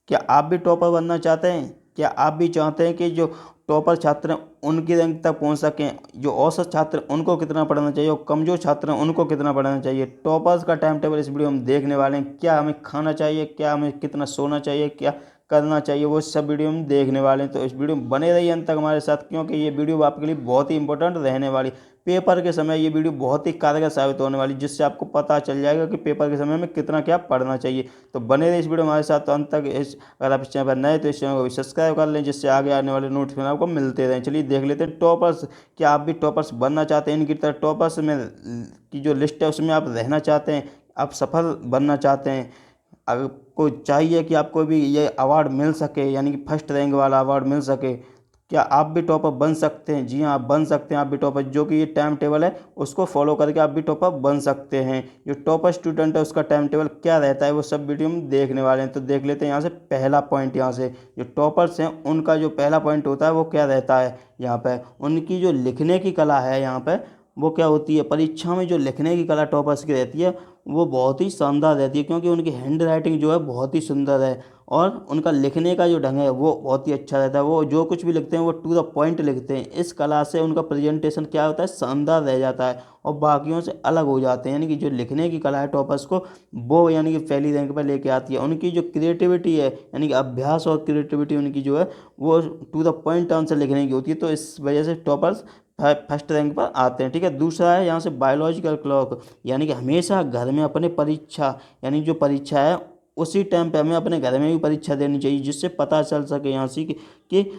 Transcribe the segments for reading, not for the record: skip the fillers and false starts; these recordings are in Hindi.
क्या आप भी टॉपर बनना चाहते हैं? क्या आप भी चाहते हैं कि जो टॉपर छात्र हैं उनकी रैंक तक पहुंच सकें? जो औसत छात्र हैं, उनको कितना पढ़ना चाहिए और कमज़ोर छात्र हैं उनको कितना पढ़ना चाहिए? टॉपर्स का टाइम टेबल इस वीडियो में देखने वाले हैं। क्या हमें खाना चाहिए, क्या हमें कितना सोना चाहिए, क्या करना चाहिए, वो सब वीडियो में देखने वाले हैं। तो इस वीडियो में बने रहिए अंत तक हमारे साथ, क्योंकि ये वीडियो आपके लिए बहुत ही इंपॉर्टेंट रहने वाली। पेपर के समय ये वीडियो बहुत ही कारगर साबित होने वाली, जिससे आपको पता चल जाएगा कि पेपर के समय में कितना क्या पढ़ना चाहिए। तो बने रहिए इस वीडियो में हमारे साथ तो अंत तक। इस अगर आप इस चैनल पर नए तो इस चैनल को भी सब्सक्राइब कर लें, जिससे आगे आने वाले नोटिफिकेशन आपको मिलते रहें। चलिए देख लेते हैं टॉपर्स। क्या आप भी टॉपर्स बनना चाहते हैं? इनकी तरह टॉपर्स में की जो लिस्ट है उसमें आप रहना चाहते हैं? आप सफल बनना चाहते हैं? आपको चाहिए कि आपको भी ये अवार्ड मिल सके, यानी कि फर्स्ट रैंक वाला अवार्ड मिल सके। क्या आप भी टॉपर बन सकते हैं? जी हाँ, आप बन सकते हैं। आप भी टॉपर, जो कि ये टाइम टेबल है उसको फॉलो करके आप भी टॉपर बन सकते हैं। जो टॉपर स्टूडेंट है उसका टाइम टेबल क्या रहता है वो सब वीडियो में देख लेने वाले हैं। तो देख लेते हैं यहाँ से पहला पॉइंट। यहाँ से जो टॉपर्स हैं उनका जो पहला पॉइंट होता है वो क्या रहता है? यहाँ पर उनकी जो लिखने की कला है, यहाँ पर वो क्या होती है? परीक्षा में जो लिखने की कला टॉपर्स की रहती है वो बहुत ही शानदार रहती है, क्योंकि उनकी हैंड राइटिंग जो है बहुत ही सुंदर है और उनका लिखने का जो ढंग है वो बहुत ही अच्छा रहता है। वो जो कुछ भी लिखते हैं वो टू द पॉइंट लिखते हैं। इस कला से उनका प्रेजेंटेशन क्या होता है? शानदार रह जाता है और बाकियों से अलग हो जाते हैं। यानी कि जो लिखने की कला है टॉपर्स को, वो यानी कि पहली रैंक पर लेके आती है। उनकी जो क्रिएटिविटी है, यानी कि अभ्यास और क्रिएटिविटी उनकी जो है वो टू द पॉइंट आंसर लिखने की होती है। तो इस वजह से टॉपर्स फर्स्ट रैंक पर आते हैं। ठीक है, दूसरा है यहाँ से बायोलॉजिकल क्लॉक, यानी कि हमेशा घर में अपने परीक्षा, यानी जो परीक्षा है उसी टाइम पे हमें अपने घर में भी परीक्षा देनी चाहिए, जिससे पता चल सके यहाँ से कि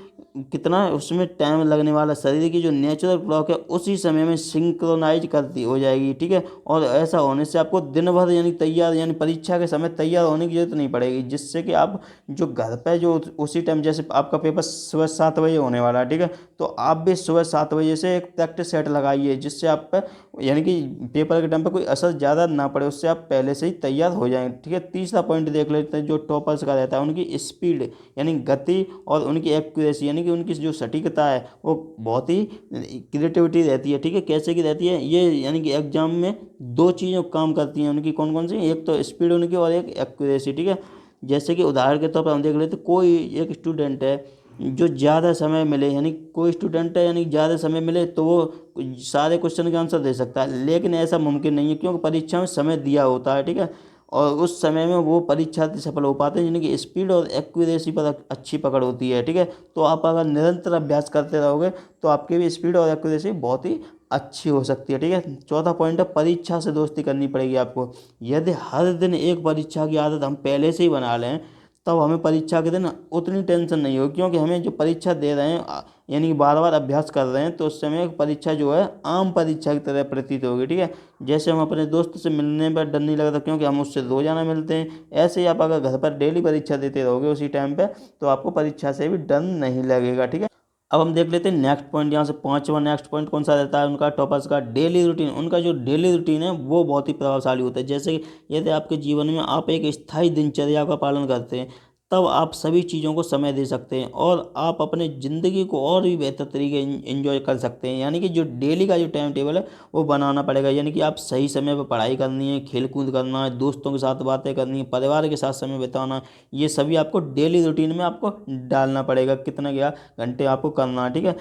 कितना उसमें टाइम लगने वाला। शरीर की जो नेचुरल क्लॉक है उसी समय में सिंक्रोनाइज करती हो जाएगी। ठीक है, और ऐसा होने से आपको दिन भर यानी तैयार, यानी परीक्षा के समय तैयार होने की जरूरत नहीं पड़ेगी, जिससे कि आप जो घर पे जो उसी टाइम, जैसे आपका पेपर सुबह 7 बजे होने वाला है, ठीक है, तो आप भी सुबह 7 बजे से एक प्रैक्टिस सेट लगाइए, जिससे आप पे यानी कि पेपर के टाइम पे कोई असर ज़्यादा ना पड़े, उससे आप पहले से ही तैयार हो जाएं। ठीक है, तीसरा पॉइंट देख लेते हैं जो टॉपर्स का रहता है, उनकी स्पीड यानी गति और उनकी एक्यूरेसी, यानी कि उनकी जो सटीकता है वो बहुत ही क्रिएटिविटी रहती है। ठीक है, कैसे की रहती है ये? यानी कि एग्जाम में दो चीज़ें काम करती हैं उनकी। कौन कौन सी? एक तो स्पीड उनकी और एक एक्यूरेसी। ठीक है, जैसे कि उदाहरण के तौर पर हम देख लेते, कोई एक स्टूडेंट है जो ज़्यादा समय मिले, यानी कोई स्टूडेंट है यानी ज़्यादा समय मिले तो वो सारे क्वेश्चन का आंसर दे सकता है, लेकिन ऐसा मुमकिन नहीं है, क्योंकि परीक्षा में समय दिया होता है। ठीक है, और उस समय में वो परीक्षार्थी सफल हो पाते हैं, जिनकी स्पीड और एक्यूरेसी पर अच्छी पकड़ होती है। ठीक है, तो आप अगर निरंतर अभ्यास करते रहोगे तो आपकी भी स्पीड और एक्यूरेसी बहुत ही अच्छी हो सकती है। ठीक है, चौथा पॉइंट है परीक्षा से दोस्ती करनी पड़ेगी आपको। यदि हर दिन एक परीक्षा की आदत हम पहले से ही बना लें, तब हमें परीक्षा के दिन उतनी टेंशन नहीं होगी, क्योंकि हमें जो परीक्षा दे रहे हैं यानी कि बार बार अभ्यास कर रहे हैं, तो उस समय एक परीक्षा जो है आम परीक्षा की तरह प्रतीत होगी। ठीक है, जैसे हम अपने दोस्त से मिलने पर डर नहीं लगता, क्योंकि हम उससे रोजाना मिलते हैं, ऐसे ही आप अगर घर पर डेली परीक्षा देते रहोगे उसी टाइम पे, तो आपको परीक्षा से भी डर नहीं लगेगा। ठीक है, अब हम देख लेते हैं नेक्स्ट पॉइंट। यहाँ से पांचवा नेक्स्ट पॉइंट कौन सा रहता है उनका? टॉपर्स का डेली रूटीन। उनका जो डेली रूटीन है वो बहुत ही प्रभावशाली होता है। जैसे कि यदि आपके जीवन में आप एक स्थायी दिनचर्या का पालन करते हैं, तब आप सभी चीज़ों को समय दे सकते हैं और आप अपने ज़िंदगी को और भी बेहतर तरीके एंजॉय कर सकते हैं। यानी कि जो डेली का जो टाइम टेबल है वो बनाना पड़ेगा, यानी कि आप सही समय पर पढ़ाई करनी है, खेल कूद करना है, दोस्तों के साथ बातें करनी है, परिवार के साथ समय बिताना, ये सभी आपको डेली रूटीन में आपको डालना पड़ेगा। कितना क्या घंटे आपको करना है। ठीक है,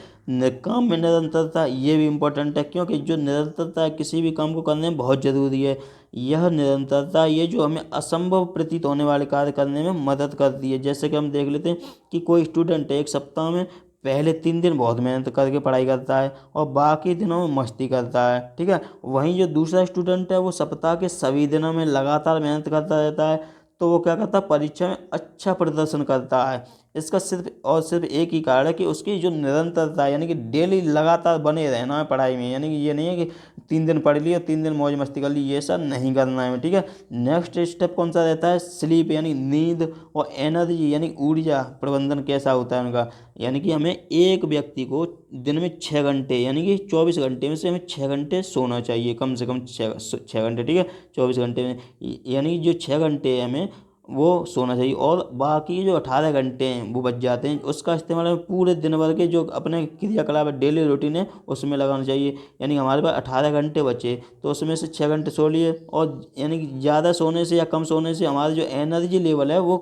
काम में निरंतरता ये भी इम्पोर्टेंट है, क्योंकि जो निरंतरता है किसी भी काम को करने में बहुत ज़रूरी है। यह निरंतरता ये जो हमें असंभव प्रतीत होने वाले कार्य करने में मदद करती है। जैसे कि हम देख लेते हैं कि कोई स्टूडेंट एक सप्ताह में पहले 3 दिन बहुत मेहनत करके पढ़ाई करता है और बाकी दिनों में मस्ती करता है। ठीक है, वहीं जो दूसरा स्टूडेंट है वो सप्ताह के सभी दिनों में लगातार मेहनत करता रहता है, तो वो क्या करता है? परीक्षा में अच्छा प्रदर्शन करता है। इसका सिर्फ और सिर्फ एक ही कारण है कि उसकी जो निरंतरता है, यानी कि डेली लगातार बने रहना है पढ़ाई में। यानी कि ये नहीं है कि 3 दिन पढ़ ली और 3 दिन मौज मस्ती कर ली, ये सब नहीं करना है। ठीक है, नेक्स्ट स्टेप कौन सा रहता है? स्लीप, यानी नींद और एनर्जी, यानी ऊर्जा प्रबंधन कैसा होता है उनका? यानी कि हमें एक व्यक्ति को दिन में 6 घंटे, यानी कि 24 घंटे में से हमें 6 घंटे सोना चाहिए, कम से कम 6 घंटे। ठीक है, 24 घंटे में, यानी जो 6 घंटे हमें वो सोना चाहिए, और बाकी जो 18 घंटे हैं वो बच जाते हैं, उसका इस्तेमाल हमें पूरे दिन भर के जो अपने क्रियाकलाप डेली रूटीन है उसमें लगाना चाहिए। यानी हमारे पास 18 घंटे बचे तो उसमें से 6 घंटे सो लिए, और यानी कि ज़्यादा सोने से या कम सोने से हमारा जो एनर्जी लेवल है वो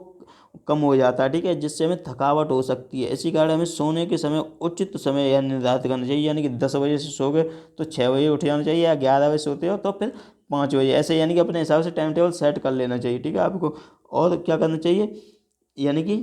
कम हो जाता है, ठीक है, जिससे हमें थकावट हो सकती है। इसी कारण हमें सोने के समय उचित समय या निर्धारित करना चाहिए, यानी कि 10 बजे से सो गए तो 6 बजे उठ जाना चाहिए, या 11 बजे सोते हो तो फिर 5 बजे, ऐसे यानी कि अपने हिसाब से टाइम टेबल सेट कर लेना चाहिए, ठीक है आपको। और क्या करना चाहिए, यानी कि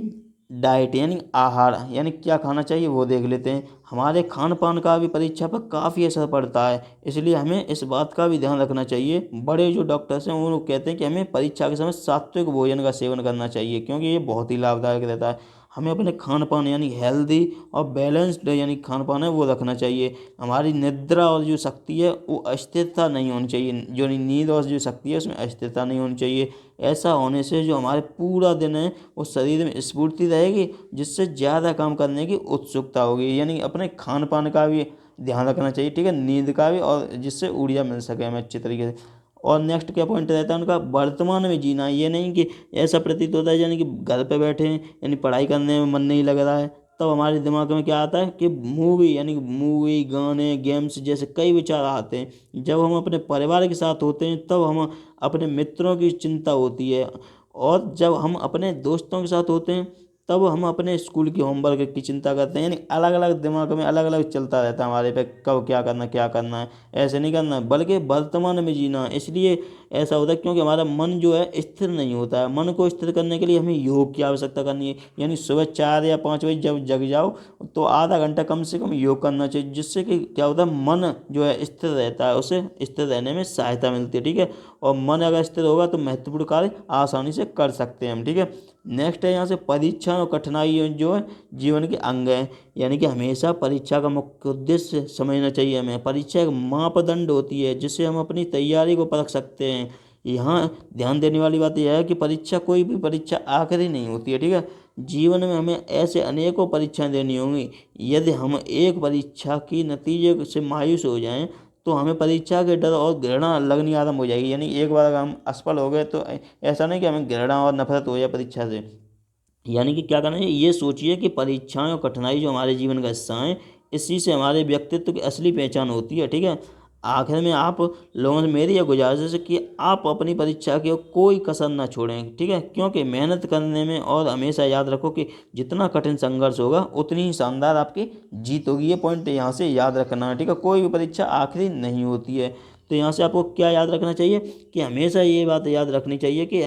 डाइट यानी आहार, यानी क्या खाना चाहिए वो देख लेते हैं। हमारे खान पान का भी परीक्षा पर काफ़ी असर पड़ता है, इसलिए हमें इस बात का भी ध्यान रखना चाहिए। बड़े जो डॉक्टर्स हैं वो लोग कहते हैं कि हमें परीक्षा के समय सात्विक भोजन का सेवन करना चाहिए, क्योंकि ये बहुत ही लाभदायक रहता है। हमें अपने खान पान यानी हेल्दी और बैलेंस्ड यानी खान पान है वो रखना चाहिए। हमारी निद्रा और जो शक्ति है वो अस्थिरता नहीं होनी चाहिए, जो नींद और जो शक्ति है उसमें अस्थिरता नहीं होनी चाहिए। ऐसा होने से जो हमारे पूरा दिन है वो शरीर में स्फूर्ति रहेगी, जिससे ज़्यादा काम करने की उत्सुकता होगी। यानी अपने खान पान का भी ध्यान रखना चाहिए, ठीक है, नींद का भी, और जिससे ऊर्जा मिल सके हमें अच्छी तरीके से। और नेक्स्ट क्या पॉइंट रहता है उनका, वर्तमान में जीना। ये नहीं कि ऐसा प्रतीत होता है यानी कि घर पे बैठे हैं, यानी पढ़ाई करने में मन नहीं लग रहा है, तब हमारे दिमाग में क्या आता है कि मूवी, यानी कि मूवी, गाने, गेम्स जैसे कई विचार आते हैं। जब हम अपने परिवार के साथ होते हैं तब हम अपने मित्रों की चिंता होती है, और जब हम अपने दोस्तों के साथ होते हैं तब हम अपने स्कूल की होमवर्क की चिंता करते हैं। यानी अलग अलग दिमाग में अलग अलग चलता रहता है हमारे पे, कब क्या करना है, ऐसे नहीं करना है, बल्कि वर्तमान में जीना है। इसलिए ऐसा होता है क्योंकि हमारा मन जो है स्थिर नहीं होता है। मन को स्थिर करने के लिए हमें योग की आवश्यकता करनी है, यानी सुबह 4 या 5 बजे जब जग जाओ तो आधा घंटा कम से कम योग करना चाहिए, जिससे कि क्या होता है, मन जो है स्थिर रहता है, उसे स्थिर रहने में सहायता मिलती है, ठीक है। और मन अगर स्थिर होगा तो महत्वपूर्ण कार्य आसानी से कर सकते हैं हम, ठीक है। नेक्स्ट है यहाँ से, परीक्षा और कठिनाई जो है जीवन के अंग हैं, यानी कि हमेशा परीक्षा का मुख्य उद्देश्य समझना चाहिए हमें। परीक्षा एक मापदंड होती है जिससे हम अपनी तैयारी को परख सकते हैं। यहाँ ध्यान देने वाली बात यह है कि परीक्षा, कोई भी परीक्षा आखिरी नहीं होती है, ठीक है। जीवन में हमें ऐसे अनेकों परीक्षाएं देनी होंगी। यदि हम एक परीक्षा की नतीजे से मायूस हो जाएं तो हमें परीक्षा के डर और घृणा लगनी आरंभ हो जाएगी। यानी एक बार अगर हम असफल हो गए तो ऐसा नहीं कि हमें घृणा और नफरत हो जाए परीक्षा से। यानी कि क्या करना चाहिए, ये सोचिए कि परीक्षाएं और कठिनाई जो हमारे जीवन का हिस्सा हैं, इसी से हमारे व्यक्तित्व की असली पहचान होती है, ठीक है। आखिर में आप लोगों से मेरी यह गुजारिश है कि आप अपनी परीक्षा की कोई कसर ना छोड़ें, ठीक है, क्योंकि मेहनत करने में, और हमेशा याद रखो कि जितना कठिन संघर्ष होगा उतनी ही शानदार आपकी जीत होगी। ये पॉइंट यहाँ से याद रखना है, ठीक है। कोई भी परीक्षा आखिरी नहीं होती है। तो यहाँ से आपको क्या याद रखना चाहिए कि हमेशा ये बात याद रखनी चाहिए कि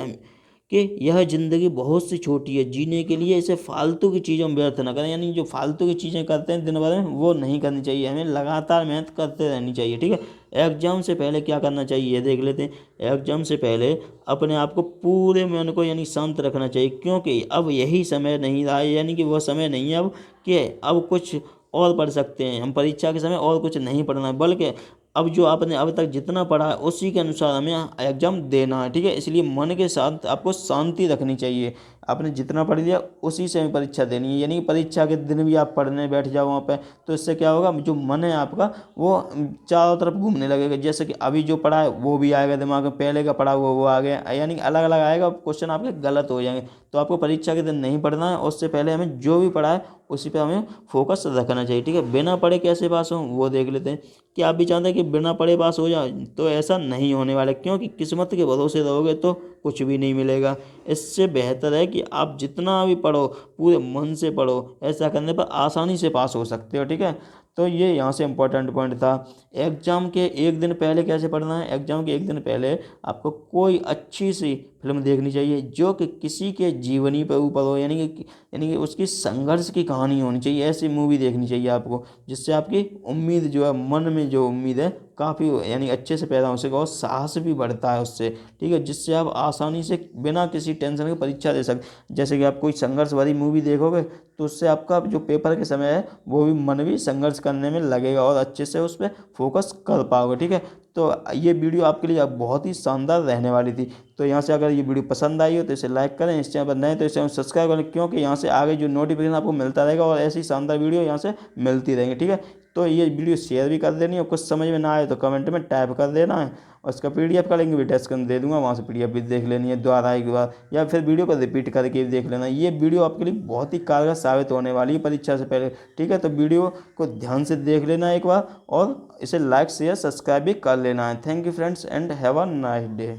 यह ज़िंदगी बहुत सी छोटी है, जीने के लिए इसे फालतू की चीज़ों में व्यर्थ ना करें। यानी जो फालतू की चीज़ें करते हैं दिन भर में, वो नहीं करनी चाहिए, हमें लगातार मेहनत करते रहनी चाहिए, ठीक है। एग्जाम से पहले क्या करना चाहिए ये देख लेते हैं। एग्जाम से पहले अपने आप को, पूरे मन को यानी शांत रखना चाहिए, क्योंकि अब यही समय नहीं रहा है, यानी कि वह समय नहीं है अब कि अब कुछ और पढ़ सकते हैं हम परीक्षा के समय, और कुछ नहीं पढ़ना है, बल्कि अब जो आपने अब तक जितना पढ़ा है उसी के अनुसार हमें एग्जाम देना है, ठीक है। इसलिए मन के साथ आपको शांति रखनी चाहिए। आपने जितना पढ़ लिया उसी से हमें परीक्षा देनी है, यानी कि परीक्षा के दिन भी आप पढ़ने बैठ जाओ वहाँ पे, तो इससे क्या होगा, जो मन है आपका वो चारों तरफ घूमने लगेगा। जैसे कि अभी जो पढ़ा है वो भी आएगा दिमाग में, पहले का पढ़ा हुआ वो आ गया, यानी कि अलग अलग आएगा, क्वेश्चन आपके गलत हो जाएंगे। तो आपको परीक्षा के दिन नहीं पढ़ना है, उससे पहले हमें जो भी पढ़ा है उसी पे हमें फोकस रखना चाहिए, ठीक है। बिना पढ़े कैसे पास हो वो देख लेते हैं। कि आप भी चाहते हैं कि बिना पढ़े पास हो जाए, तो ऐसा नहीं होने वाला, क्योंकि किस्मत के भरोसे रहोगे तो कुछ भी नहीं मिलेगा। इससे बेहतर है कि आप जितना भी पढ़ो पूरे मन से पढ़ो, ऐसा करने पर आसानी से पास हो सकते हो, ठीक है। तो ये यहाँ से इम्पोर्टेंट पॉइंट था। एग्जाम के एक दिन पहले कैसे पढ़ना है, एग्जाम के एक दिन पहले आपको कोई अच्छी सी फिल्म देखनी चाहिए जो कि किसी के जीवनी पर ऊपर हो, यानी कि उसकी संघर्ष की कहानी होनी चाहिए। ऐसी मूवी देखनी चाहिए आपको, जिससे आपकी उम्मीद जो है, मन में जो उम्मीद है काफ़ी यानी अच्छे से पैदा हो सके, और साहस भी बढ़ता है उससे, ठीक है, जिससे आप आसानी से बिना किसी टेंशन के परीक्षा दे सकते। जैसे कि आप कोई संघर्ष भरी मूवी देखोगे तो उससे आपका जो पेपर के समय है वो भी मन भी संघर्ष करने में लगेगा, और अच्छे से उस पर फोकस कर पाओगे, ठीक है। तो ये वीडियो आपके लिए बहुत ही शानदार रहने वाली थी। तो यहाँ से अगर ये वीडियो पसंद आई हो तो इसे लाइक करें, इस चैनल पर नए तो इसे सब्सक्राइब करें, क्योंकि यहाँ से आगे जो नोटिफिकेशन आपको मिलता रहेगा और ऐसी शानदार वीडियो यहाँ से मिलती रहेंगी, ठीक है। तो ये वीडियो शेयर भी कर देनी है, कुछ समझ में ना आए तो कमेंट में टाइप कर देना है, और उसका पीडीएफ का लिंक भी डिस्क्रिप्शन दे दूंगा, वहाँ से पीडीएफ भी देख लेनी है दोबारा एक बार, या फिर वीडियो को रिपीट करके भी देख लेना। ये वीडियो आपके लिए बहुत ही कारगर साबित होने वाली है परीक्षा से पहले, ठीक है। तो वीडियो को ध्यान से देख लेना एक बार, और इसे लाइक शेयर सब्सक्राइब भी कर लेना है। Thank you friends and have a nice day.